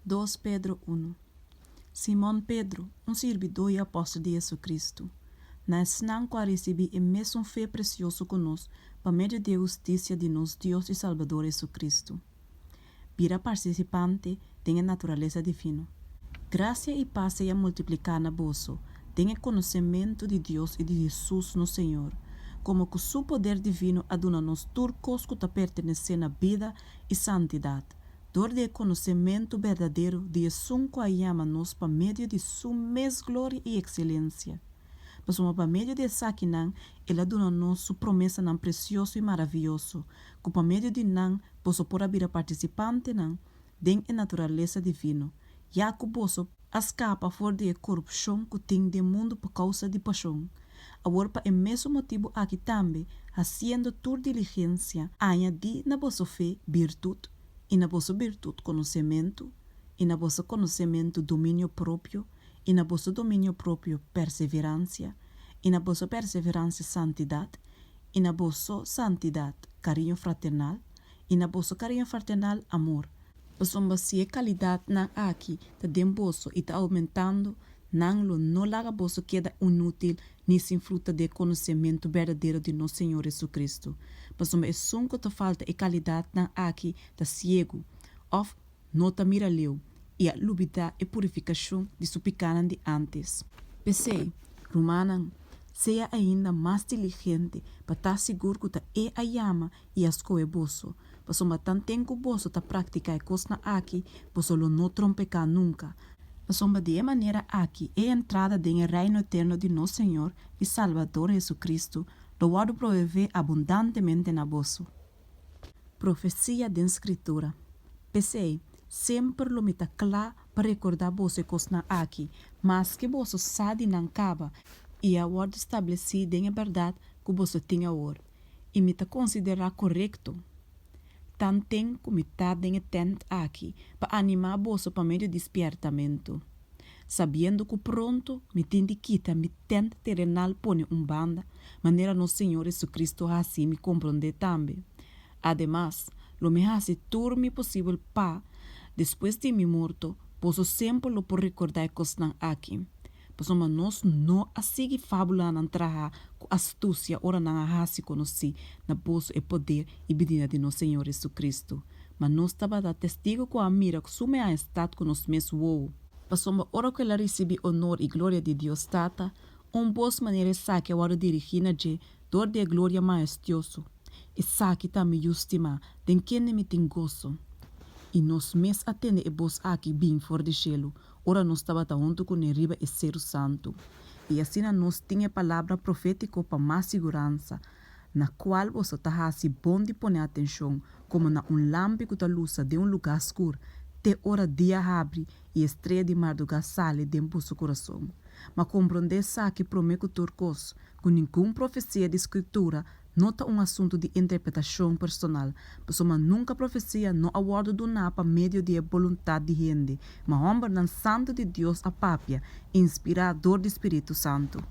2 Pedro 1. Simão Pedro, um servidor e apóstolo de Jesus Cristo, nós não recebi o mesmo fé precioso conosco, por meio da justiça de nosso Deus e Salvador Jesus Cristo. Vira participante da natureza divina. Graça e paz seja multiplicar na vosso, tenha conhecimento de Deus e de Jesus no Senhor, como que seu poder divino aduna-nos turcos que pertenecem à vida e santidade. Dor de conhecimento verdadeiro de Jesus que ama-nos por meio de sua mesma glória e excelência. Mas por meio de Saquinan, ele aduna-nos sua promessa não precioso e maravilhoso, que por meio de nan, posso por vir participante nan, den a natureza divina, já que posso escapa fora da corrupção que tem do mundo por causa de paixão. Agora, para o mesmo motivo aqui também, fazendo tua diligência, añadir na vossa fé virtude, e na vossa virtude conhecimento, e na vossa conhecimento domínio próprio, e na vossa domínio próprio perseverança, e na vossa perseverança santidade, e na vossa santidade carinho fraternal, e na vossa carinho fraternal amor. Pois se a qualidade não aqui está demboso e está aumentando, não laga vosso queda inútil nem sem fruta de conhecimento verdadeiro de nosso Senhor Jesus Cristo. Pois é som que te falta a qualidade não aqui está cego, ou não está miraleu, e a lubida e purificação de sua picana de antes. Pensei, Romana, seja ainda mais diligente para estar seguro que é a llama e as coisas bosso. Pois tan tempo bosso ta praticar coisa aqui, posso não trompecar nunca. Mas de maneira aqui é a entrada no reino eterno de nosso Senhor e Salvador Jesus Cristo, lo qual provê abundantemente na vosso. Profecia da Escritura. Pensei, sempre lo mita claro para recordar vosso coisa aqui, mas que vosso sabe não acaba, e a ordem estabelecida em verdade que você tinha agora, e me considerar correto. Tantem como está em tent aqui, para animar você para meio despertamento. Sabendo que pronto me tem de quitar me tent terrenal pone banda, maneira nosso Senhor Jesus Cristo assim me compreender também. Ademais, lo me hace turme possível para, depois de me morto, posso sempre lo por recordar coisas aqui. Pois nós não a seguir fábula na traha com astúcia ora na hasi conheci na bolso e poder e bedina de nosso Senhor Jesus Cristo. Mas nós estava da testigo com a mira que sume a estado com nós mesmos uou. Pois ora que ela recebe honor e glória de Deus Tata, boas maneira saque a hora dirigir de dor de glória maestioso. E saque também justima, den quem me tem gozo. E nós mesmos atende e bos aqui bem fora de cielo. Ora nós estava junto com o riba e ser santo. E assim nós tinha palavra profética para mais segurança, na qual você está assim bom de pôr atenção, como na lâmpada que luz de lugar escuro, te hora dia abre e estrela de madrugada sale dentro do seu coração. Mas compreender que promete turcos, com nenhuma profecia de escritura, não é assunto de interpretação personal, pois nunca profecia não aguarda do napa meio de vontade de gente, mas homem santo de Deus a papia, inspirador do Espírito Santo.